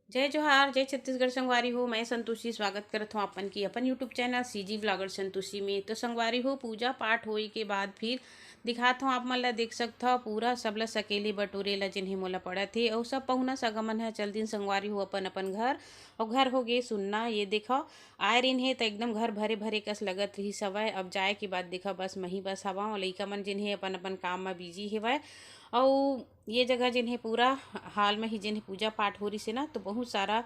जय जोहार जय छत्तीसगढ़ संगवारी हो। मैं संतोषी स्वागत करत हूँ अपन की अपन YouTube channel CG blogger Santoshi में। तो संगवारी हो पूजा पाठ होए के बाद फिर दिखात हूँ आप मन ला देख सकता हो पूरा सबला सकेले बटोरे ला जिन्हें मोला पड़ा थे और सब पहुना सगमन है चल दिन संगवारी हो अपन अपन घर और घर हो गए सुनना। ये देखो आए रिन है तो एकदम घर भरे भरे कस लगत रही सवय। अब जाए के बाद देखा बस मही बस हवा और लइका मन जिन्हें अपन अपन काम में बिजी हेवय। और ये जगह जिन्हें पूरा हाल में ही जिन्हें पूजा पाठ हो रही से ना तो बहुत सारा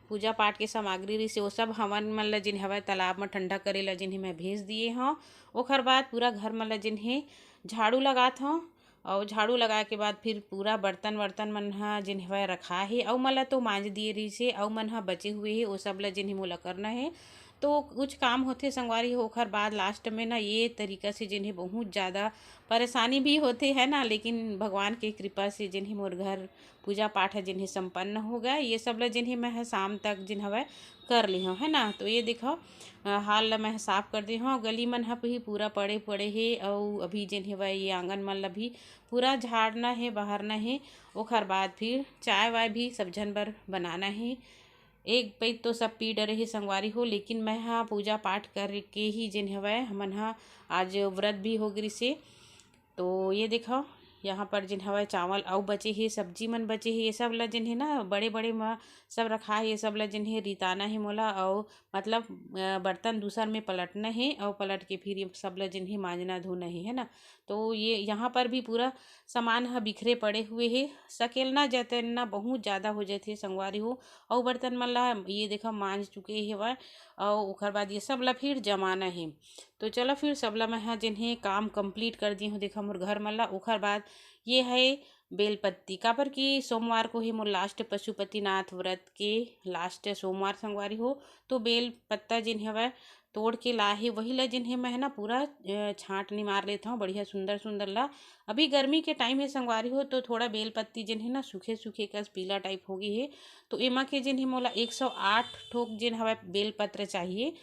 पूजा पाठ के सामग्री रही से वो सब हमन मन ला जिन्हें हवा तालाब में ठंडा करे ला जिन्हें मैं भेज दिए हूँ। ओखर बाद पूरा घर मन ला जिन्हें झाड़ू लगात हूँ और झाड़ू लगा के बाद फिर पूरा बर्तन वर्तन मन हा जिन्हें हवा रखा है और मन ला तो मांज दिए रही से और मन हा बचे हुए है वो सब ला जिन्हें मोला करना है। तो कुछ काम होते संगवारी हो ओखर बाद लास्ट में ना ये तरीका से जिन्हें बहुत ज़्यादा परेशानी भी होती है ना, लेकिन भगवान की कृपा से जिन्हें मोर घर पूजा पाठ है जिन्हें संपन्न हो गए ये सब ला जिन्हें मैं शाम तक जिन हवै कर ली हूँ है ना। तो ये देखो हाल ला मैं साफ कर दी हूँ गली मन ह भी पूरा पड़े पड़े है और अभी जिन्हें वह ये आंगन मन ला भी पूरा झाड़ना है बहारना है। ओखर बाद फिर चाय वाय भी सब झन बर बनाना है। एक पैर तो सब पी डरे ही संगवारी हो, लेकिन मैं हाँ पूजा पाठ करके ही जिन हवै हमन हा आज व्रत भी हो गई से। तो ये देखो यहाँ पर जिन हवा चावल और बचे है सब्जी मन बचे है ये सब ला जिन्हें ना बड़े बड़े में सब रखा है ये सब ला जिन्हें रिताना है मोला और मतलब बर्तन दूसर में पलटना है और पलट के फिर ये सब ला जिन्हें मांजना धोना है ना। तो ये यहाँ पर भी पूरा सामान ह बिखरे पड़े हुए है सकेलना जतना बहुत ज़्यादा हो जाते संगवारी हो। और बर्तन मन ला ये देखो मांज चुके है वह और ओखर बाद ये सब ला फिर जमाना है। तो चलो फिर सबला मैं हाँ जिन्हें काम कंप्लीट कर दी हूँ देखा मोर घर मल्ला ओखर बाद ये है बेलपत्ती काबर की सोमवार को ही मोर लास्ट पशुपतिनाथ व्रत के लास्ट सोमवार संगवारी हो। तो बेल पत्ता जिन हवै तोड़ के ला है वही ला जिन्हें मैं ना पूरा छाँट निमार लेता हूँ बढ़िया सुंदर सुंदर ला। अभी गर्मी के टाइम है संगवारी हो तो थोड़ा बेल पत्ती जिन्हें ना सूखे सूखे कस पीला टाइप हो गई है। तो एमा के जिन्हें मोला 108 ठोक जिन हवा बेल पत्र चाहिए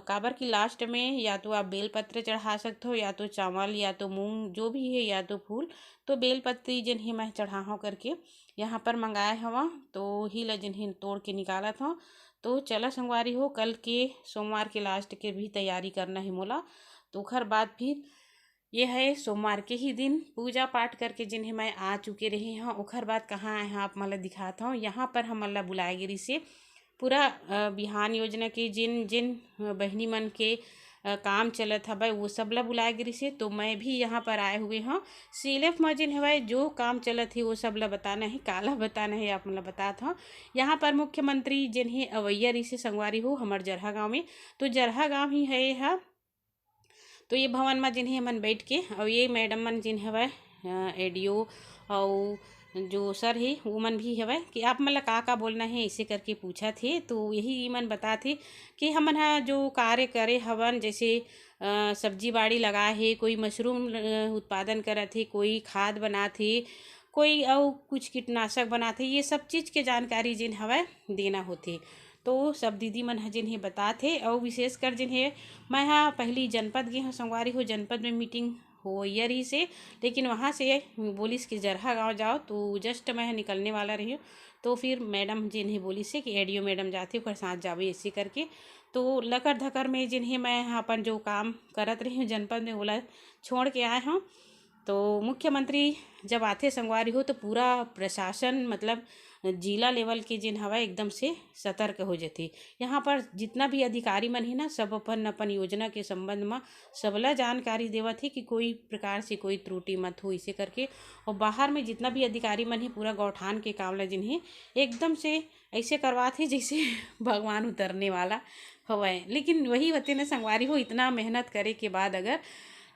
काबर की लास्ट में या तो आप बेलपत्र चढ़ा सकते हो या तो चावल या तो मूंग जो भी है या तो फूल। तो बेलपत्री जिन्हें मैं चढ़ाऊँ करके यहाँ पर मंगाए हवा तो ही ला जिन्हें तोड़ के निकाला था। तो चला संगवारी हो कल के सोमवार के लास्ट के भी तैयारी करना है मोला। तो खर बाद फिर ये है सोमवार के ही दिन पूजा पाठ करके जिन्हें मैं आ चुके रहे हैं ओखर बाद कहाँ आए हैं आप मतलब दिखाता हूँ। यहाँ पर हम मतलब बुलाए गिरी से पूरा बिहान योजना के जिन जिन बहनी मन के काम चलत हवै वो सब ला बुलाए गिरी से। तो मैं भी यहाँ पर आए हुए हूँ सीएलएफ में जिन हवै जो काम चलत है वो सब ला बताना है काला बताना है आप मतलब बताता हूँ। यहाँ पर मुख्यमंत्री जिन्हें अवैया रही से संगवारी हो हमार जरहा गाँव में तो जरहा गाँव ही है यह। तो ये भवन में जिन्हें मन बैठ के और ये मैडम मन जिन हवै एडीओ और जो सर है वो मन भी हवै कि आप मतलब का बोलना है इसे करके पूछा थे। तो यही मन बताते कि हमन हा जो कार्य करे हवन जैसे सब्जी बाड़ी लगाए है कोई मशरूम उत्पादन करत है कोई खाद बनाथे कोई और कुछ कीटनाशक बनाथे ये सब चीज़ के जानकारी जिन हवै देना होथे। तो सब दीदी मन ह जिन्हें बताथे और विशेषकर जिन्हें मैं हाँ पहली जनपद गई हूँ संगवारी हो जनपद में मीटिंग हो रही से, लेकिन वहाँ से बोलिस कि जरहा गांव जाओ तो जस्ट मैं निकलने वाला रही हूँ। तो फिर मैडम जिन्हें बोली से कि एडीओ मैडम जाते ओकर साथ जावे ऐसे करके। तो लकर धकर में जिन्हें मैं अपन जो काम करत रही हूँ जनपद में बोला छोड़ के आए हूँ। तो मुख्यमंत्री जब आते संगवारी हो तो पूरा प्रशासन मतलब जिला लेवल के जिन हवा एकदम से सतर्क हो जाते। यहाँ पर जितना भी अधिकारी मन है ना सब अपन अपन योजना के संबंध में सबला जानकारी देवत है कि कोई प्रकार से कोई त्रुटि मत हो इसे करके। और बाहर में जितना भी अधिकारी मन है पूरा गौठान के काम ला जिन्हें एकदम से ऐसे करवाते जैसे भगवान उतरने वाला हवै। लेकिन वही होते ना संगवारी हो इतना मेहनत करे के बाद अगर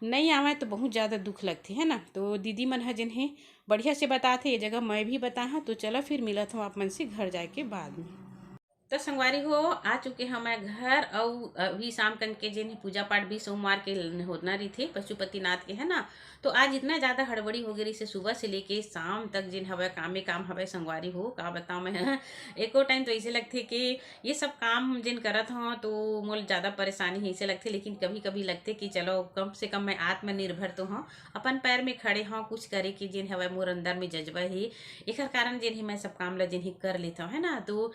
नहीं आवे तो बहुत ज़्यादा दुख लगती है ना। तो दीदी मन है जिन्हें बढ़िया से बताते ये जगह मैं भी बताया तो चलो फिर मिलत हूँ आप मन से घर जाए के बाद में। तो संगवारी हो आ चुके हम मैं घर और अभी शाम कन के जिन पूजा पाठ भी सोमवार के होना रही थे पशुपतिनाथ के है ना। तो आज इतना ज़्यादा हड़बड़ी हो गई से सुबह से लेके शाम तक जिन हवे काम में काम हवे संगवारी हो का बताऊँ मैं एको टाइम तो ऐसे लगते कि ये सब काम जिन करत हूँ तो मोल ज़्यादा परेशानी ऐसे लगते, लेकिन कभी कभी लगते कि चलो कम से कम मैं आत्मनिर्भर तो हूँ, अपन पैर में खड़े हों, कुछ करे कि जिन हवे मोर अंदर में जज्बा ही एक कारण जिन ही मैं सब काम ला जिन ही कर लेता हूँ है ना। तो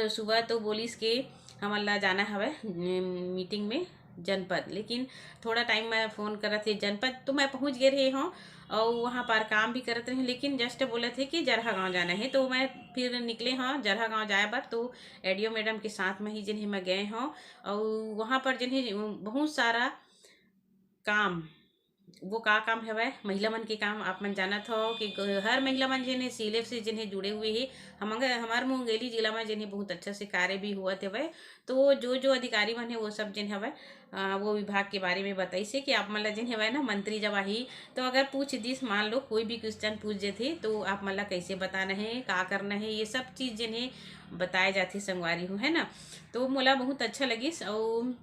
सुबह तो बोलिस के हमला जाना हवे मीटिंग में जनपद, लेकिन थोड़ा टाइम मैं फ़ोन करत थे जनपद तो मैं पहुंच गए रहे हूँ और वहाँ पर काम भी करते रहे, लेकिन जस्ट बोले थे कि जरहा गांव जाना है तो मैं फिर निकले हाँ जरहा गांव जाए पर। तो एडियो मैडम के साथ में ही जिन्हें मैं गए हूँ और वहाँ पर जिन्हें बहुत सारा काम वो का काम है वह महिला मन के काम आप मन जानत हो कि हर महिला मन जिन्हें सीलेफ से जिन्हें जुड़े हुए ही हमारे मुंगेली जिला में जिन्हें बहुत अच्छा से कार्य भी हुआ थे वह। तो जो जो अधिकारी मन है वो सब जिन है वह वो विभाग के बारे में बताई से कि आप मतलब जिन है वह ना मंत्री जब आई तो अगर पूछ दिस मान लो कोई भी क्वेश्चन पूछ देते तो आप मतलब कैसे बताना है का करना है ये सब चीज़ जिन्हें बताए जाती संगवारी हूँ है ना। तो मोला बहुत अच्छा लगी और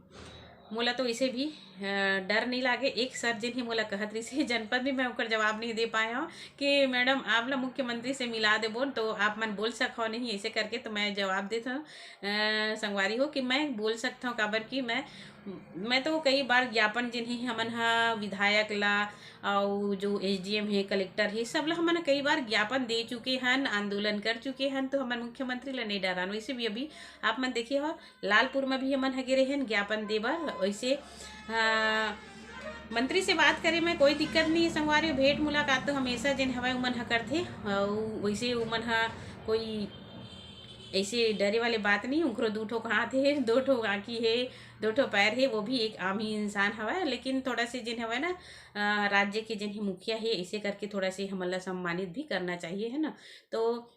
मोला तो इसे भी डर नहीं लागे। एक सर जिन ही मोला कहत रही से जनपद भी मैं ओकर जवाब नहीं दे पाया हूँ कि मैडम आप ला मुख्यमंत्री से मिला दे बोल तो आप मन बोल सको नहीं ऐसे करके। तो मैं जवाब देता हूँ संगवारी हो कि मैं बोल सकता हूँ काबर कि मैं तो कई बार ज्ञापन जिन्हें हमन हा विधायक ला और जो एसडीएम है कलेक्टर है सब ला हमन कई बार ज्ञापन दे चुके हन, आंदोलन कर चुके हन, तो हमन मुख्यमंत्री ला नहीं डरान। वैसे भी अभी आप मन देखिए हो लालपुर में भी हमन हगे रहे ज्ञापन देबर वैसे मंत्री से बात करे में कोई दिक्कत नहीं है संगवारी। भेंट मुलाकात तो हमेशा जिन हवा उमन ह करथे और वैसे उमन हा कोई ऐसे डरे वाले बात नहीं। उनको दो ठो हाथ है, दो ठो आँखी है, दो ठो पैर है, वो भी एक आम ही इंसान हवा। लेकिन थोड़ा से जिन हवा ना राज्य के जिन ही मुखिया है ऐसे करके थोड़ा से हमला सम्मानित भी करना चाहिए है ना। तो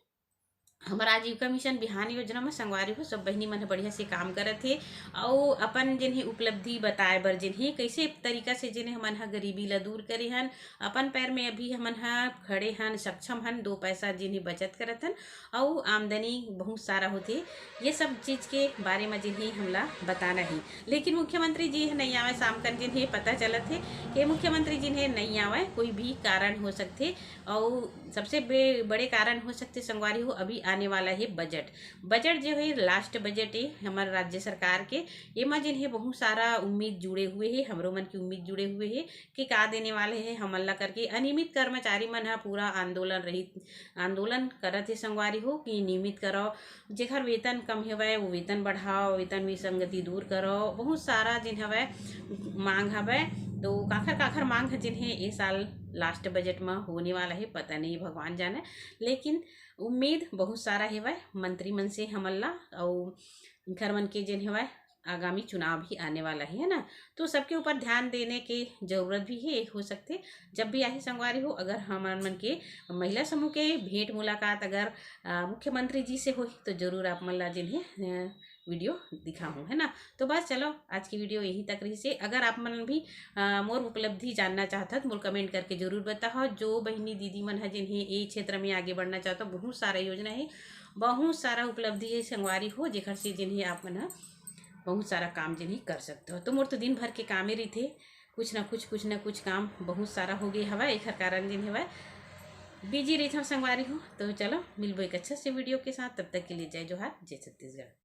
हमारा आजीविका मिशन बिहान योजना में संगवारी हो सब बहनी मन बढ़िया से काम करत थे और अपन जिन्हें उपलब्धि बताए बर जिन्हें कैसे तरीका से जिन्हें हमन हा गरीबी ला दूर करे हन, अपन पैर में अभी हमन हा खड़े हन, सक्षम हन, दो पैसा जिन्हें बचत करत हन और आमदनी बहुत सारा होते। ये सब चीज़ के बारे में जिन्हें हमला बताना ही। लेकिन मुख्यमंत्री जी नहीं आवे शाम कर जिन्हें पता चलत है कि मुख्यमंत्री जिन्हें नहीं आवे कोई भी कारण हो सकते और सबसे बड़े कारण हो सकते संगवारी हो अभी आने वाला है बजट जो है लास्ट बजट है हमारे राज्य सरकार के। ये में जिन्हें बहुत सारा उम्मीद जुड़े हुए है, हमरो मन की उम्मीद जुड़े हुए है कि का देने वाले है हमला करके। अनियमित कर्मचारी मन है पूरा आंदोलन करत है संगवारी हो कि नियमित करो, जेकर वेतन कम है वो वेतन बढ़ाओ, वेतन विसंगति दूर करो, बहुत सारा जिन हवे मांग हवे। तो काखर मांग है जिन्हें ये साल लास्ट बजट में होने वाला है पता नहीं भगवान जाने, लेकिन उम्मीद बहुत सारा है वह मंत्री मन से हमला और घर मन के जिन है आगामी चुनाव भी आने वाला है ना। तो सबके ऊपर ध्यान देने की जरूरत भी है हो सकते जब भी आई संगवारी हो। अगर हमारे मन के महिला समूह के भेंट मुलाकात अगर मुख्यमंत्री जी से हो तो जरूर आप मन ला जिन्हें वीडियो दिखाऊँ है ना। तो बस चलो आज की वीडियो यहीं तक रही से। अगर आप मन भी मोर उपलब्धि जानना चाहता तो मोर कमेंट करके जरूर बताओ। जो बहनी दीदी मन है जिन्हें ये क्षेत्र में आगे बढ़ना चाहता बहुत सारा योजना है, बहुत सारा उपलब्धि है संगवारी हो जेकर से जिन्हें आप मन बहुत सारा काम जिन्हें कर सकते हो। तो मोर तो दिन भर के काम ही रही थे, कुछ ना कुछ काम बहुत सारा हो गया हवा एक कारण जिन्हें हवा बिजी रही था संगवारी हो। तो चलो मिलबो एक अच्छा से वीडियो के साथ, तब तक के लिए जय जोहार, जय छत्तीसगढ़।